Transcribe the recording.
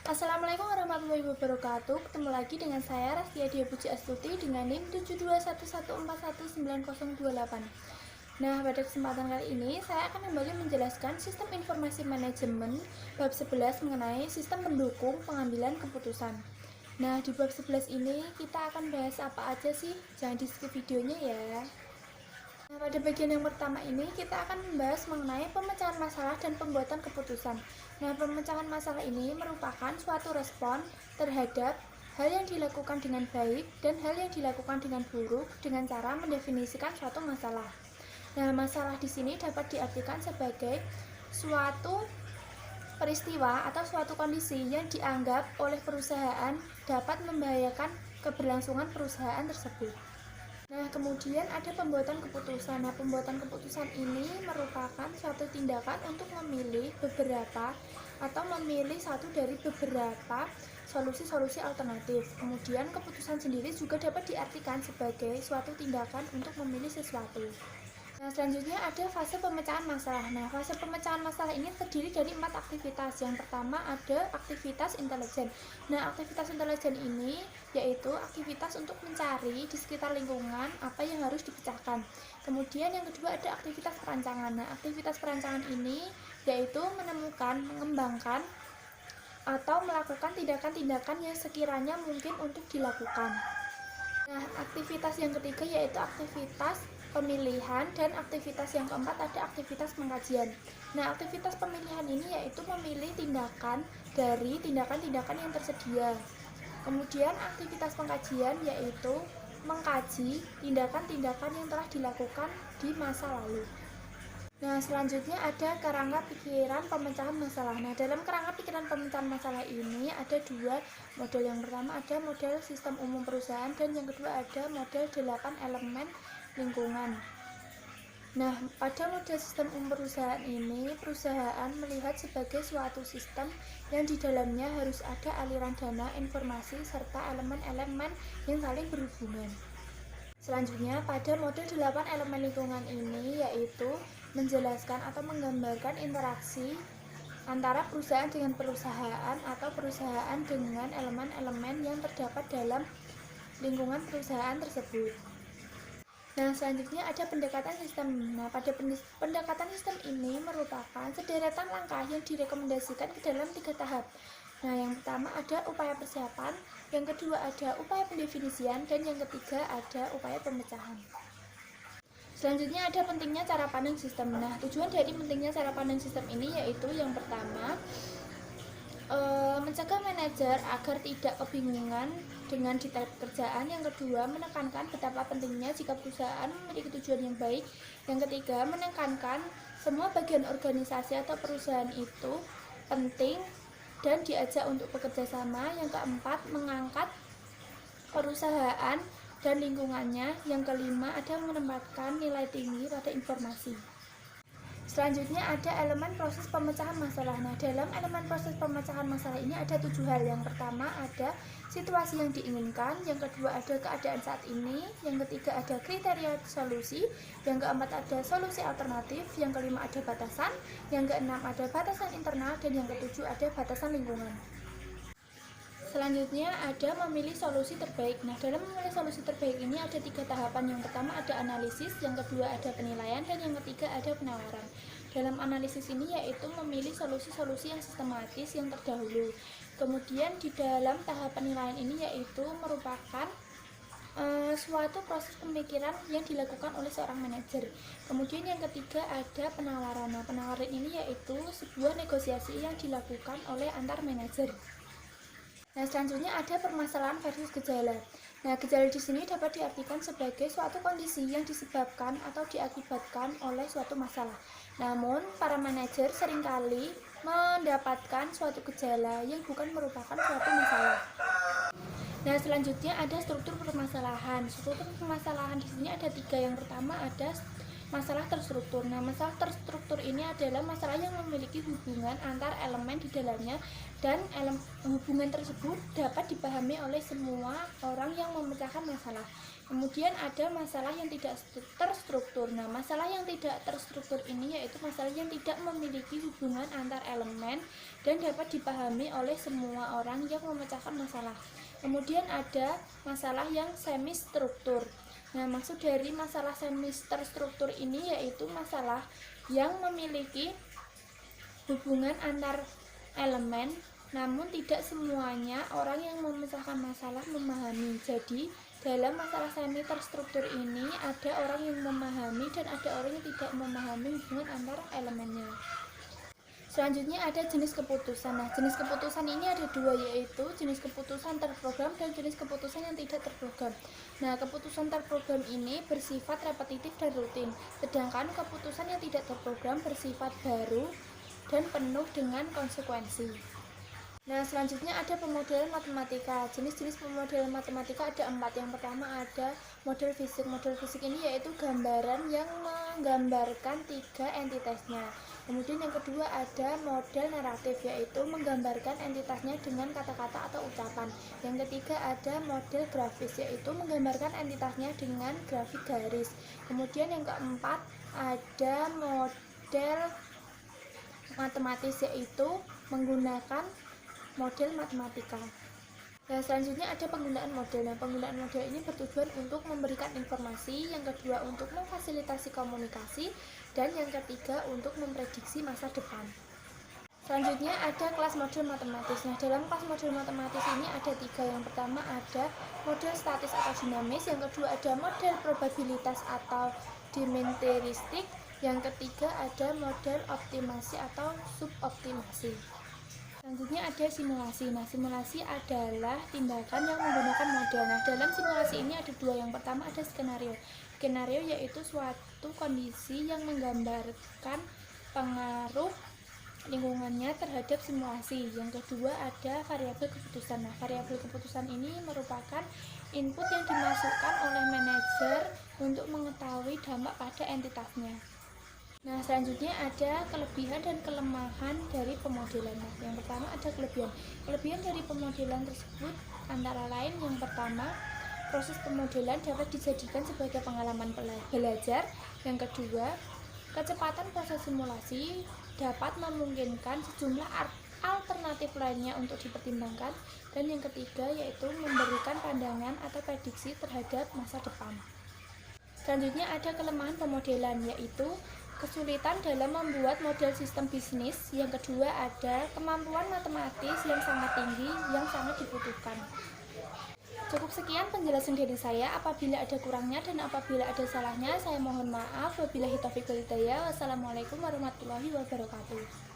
Assalamualaikum warahmatullahi wabarakatuh. Ketemu lagi dengan saya Rastia Dia Puji Astuti dengan NIM 72114190028. Nah, pada kesempatan kali ini saya akan kembali menjelaskan Sistem Informasi Manajemen bab 11 mengenai sistem pendukung pengambilan keputusan. Nah, di bab 11 ini kita akan bahas apa aja sih? Jangan di skip videonya ya. Nah, pada bagian yang pertama ini kita akan membahas mengenai pemecahan masalah dan pembuatan keputusan. Nah, pemecahan masalah ini merupakan suatu respon terhadap hal yang dilakukan dengan baik dan hal yang dilakukan dengan buruk dengan cara mendefinisikan suatu masalah. Nah, masalah di sini dapat diartikan sebagai suatu peristiwa atau suatu kondisi yang dianggap oleh perusahaan dapat membahayakan keberlangsungan perusahaan tersebut. Nah, kemudian ada pembuatan keputusan. Nah, pembuatan keputusan ini merupakan suatu tindakan untuk memilih beberapa atau memilih satu dari beberapa solusi-solusi alternatif. Kemudian keputusan sendiri juga dapat diartikan sebagai suatu tindakan untuk memilih sesuatu. Nah, selanjutnya ada fase pemecahan masalah. Nah, fase pemecahan masalah ini terdiri dari 4 aktivitas. Yang pertama ada aktivitas intelijen. Nah, aktivitas intelijen ini yaitu aktivitas untuk mencari di sekitar lingkungan apa yang harus dipecahkan. Kemudian yang kedua ada aktivitas perancangan. Nah, aktivitas perancangan ini yaitu menemukan, mengembangkan, atau melakukan tindakan-tindakan yang sekiranya mungkin untuk dilakukan. Nah, aktivitas yang ketiga yaitu aktivitas pemilihan, dan aktivitas yang keempat ada aktivitas pengkajian. Nah, aktivitas pemilihan ini yaitu memilih tindakan dari tindakan-tindakan yang tersedia. Kemudian aktivitas pengkajian yaitu mengkaji tindakan-tindakan yang telah dilakukan di masa lalu. Nah, selanjutnya ada kerangka pikiran pemecahan masalah. Nah, dalam kerangka pikiran pemecahan masalah ini ada dua model. Yang pertama ada model sistem umum perusahaan dan yang kedua ada model 8 elemen lingkungan. Nah, pada model sistem umum perusahaan ini, perusahaan melihat sebagai suatu sistem yang di dalamnya harus ada aliran dana, informasi, serta elemen-elemen yang saling berhubungan. Selanjutnya, pada model 8 elemen lingkungan ini yaitu menjelaskan atau menggambarkan interaksi antara perusahaan dengan perusahaan atau perusahaan dengan elemen-elemen yang terdapat dalam lingkungan perusahaan tersebut. Nah, selanjutnya ada pendekatan sistem. Nah, pada pendekatan sistem ini merupakan sederetan langkah yang direkomendasikan ke dalam 3 tahap. Nah, yang pertama ada upaya persiapan, yang kedua ada upaya pendefinisian, dan yang ketiga ada upaya pemecahan. Selanjutnya ada pentingnya cara pandang sistem. Nah, tujuan dari pentingnya cara pandang sistem ini yaitu yang pertama mencegah manajer agar tidak kebingungan dengan detail pekerjaan. Yang kedua, menekankan betapa pentingnya jika perusahaan memiliki tujuan yang baik. Yang ketiga, menekankan semua bagian organisasi atau perusahaan itu penting dan diajak untuk bekerja sama. Yang keempat, mengangkat perusahaan dan lingkungannya. Yang kelima, ada menempatkan nilai tinggi pada informasi. Selanjutnya ada elemen proses pemecahan masalah. Nah, dalam elemen proses pemecahan masalah ini ada 7 hal. Yang pertama ada situasi yang diinginkan, yang kedua ada keadaan saat ini, yang ketiga ada kriteria solusi, yang keempat ada solusi alternatif, yang kelima ada batasan, yang keenam ada batasan internal, dan yang ketujuh ada batasan lingkungan. Selanjutnya ada memilih solusi terbaik. Nah, dalam memilih solusi terbaik ini ada 3 tahapan. Yang pertama ada analisis, yang kedua ada penilaian, dan yang ketiga ada penawaran. Dalam analisis ini yaitu memilih solusi-solusi yang sistematis yang terdahulu. Kemudian di dalam tahap penilaian ini yaitu merupakan suatu proses pemikiran yang dilakukan oleh seorang manajer. Kemudian yang ketiga ada penawaran. Nah, penawaran ini yaitu sebuah negosiasi yang dilakukan oleh antar manajer. Nah, selanjutnya ada permasalahan versus gejala. Nah, gejala di sini dapat diartikan sebagai suatu kondisi yang disebabkan atau diakibatkan oleh suatu masalah. Namun, para manajer seringkali mendapatkan suatu gejala yang bukan merupakan suatu masalah. Nah, selanjutnya ada struktur permasalahan. Struktur permasalahan di sini ada 3. Yang pertama ada masalah terstruktur. Nah, masalah terstruktur ini adalah masalah yang memiliki hubungan antar elemen di dalamnya dan hubungan tersebut dapat dipahami oleh semua orang yang memecahkan masalah. Kemudian ada masalah yang tidak terstruktur. Nah, masalah yang tidak terstruktur ini yaitu masalah yang tidak memiliki hubungan antar elemen dan dapat dipahami oleh semua orang yang memecahkan masalah. Kemudian ada masalah yang semi struktur. Nah, maksud dari masalah semi terstruktur ini yaitu masalah yang memiliki hubungan antar elemen, namun tidak semuanya orang yang memecahkan masalah memahami. Jadi, dalam masalah semi terstruktur ini ada orang yang memahami dan ada orang yang tidak memahami hubungan antar elemennya. Selanjutnya ada jenis keputusan. Nah, jenis keputusan ini ada dua, yaitu jenis keputusan terprogram dan jenis keputusan yang tidak terprogram. Nah, keputusan terprogram ini bersifat repetitif dan rutin, sedangkan keputusan yang tidak terprogram bersifat baru dan penuh dengan konsekuensi. Nah, selanjutnya ada pemodelan matematika. Jenis-jenis pemodelan matematika ada 4. Yang pertama ada model fisik. Model fisik ini yaitu gambaran yang menggambarkan 3 entitasnya. Kemudian yang kedua ada model naratif, yaitu menggambarkan entitasnya dengan kata-kata atau ucapan. Yang ketiga ada model grafis, yaitu menggambarkan entitasnya dengan grafik garis. Kemudian yang keempat ada model matematis, yaitu menggunakan model matematika. Nah, selanjutnya ada penggunaan model. Nah, penggunaan model ini bertujuan untuk memberikan informasi, yang kedua untuk memfasilitasi komunikasi, dan yang ketiga untuk memprediksi masa depan. Selanjutnya ada kelas model matematis. Nah, dalam kelas model matematis ini ada 3. Yang pertama ada model statis atau dinamis, yang kedua ada model probabilitas atau dimenteristik, yang ketiga ada model optimasi atau suboptimasi. Selanjutnya ada simulasi. Nah, simulasi adalah tindakan yang menggunakan model. Nah, dalam simulasi ini ada 2. Yang pertama ada skenario. Skenario yaitu suatu kondisi yang menggambarkan pengaruh lingkungannya terhadap simulasi. Yang kedua ada variabel keputusan. Nah, variabel keputusan ini merupakan input yang dimasukkan oleh manajer untuk mengetahui dampak pada entitasnya. Nah, selanjutnya ada kelebihan dan kelemahan dari pemodelan. Nah, yang pertama ada kelebihan. Kelebihan dari pemodelan tersebut antara lain yang pertama, proses pemodelan dapat dijadikan sebagai pengalaman belajar. Yang kedua, kecepatan proses simulasi dapat memungkinkan sejumlah alternatif lainnya untuk dipertimbangkan. Dan yang ketiga yaitu memberikan pandangan atau prediksi terhadap masa depan. Selanjutnya ada kelemahan pemodelan, yaitu kesulitan dalam membuat model sistem bisnis. Yang kedua ada kemampuan matematis yang sangat tinggi yang sangat dibutuhkan. Cukup sekian penjelasan dari saya. Apabila ada kurangnya dan apabila ada salahnya, saya mohon maaf. Wabillahi taufiq wal hidayah. Wassalamualaikum warahmatullahi wabarakatuh.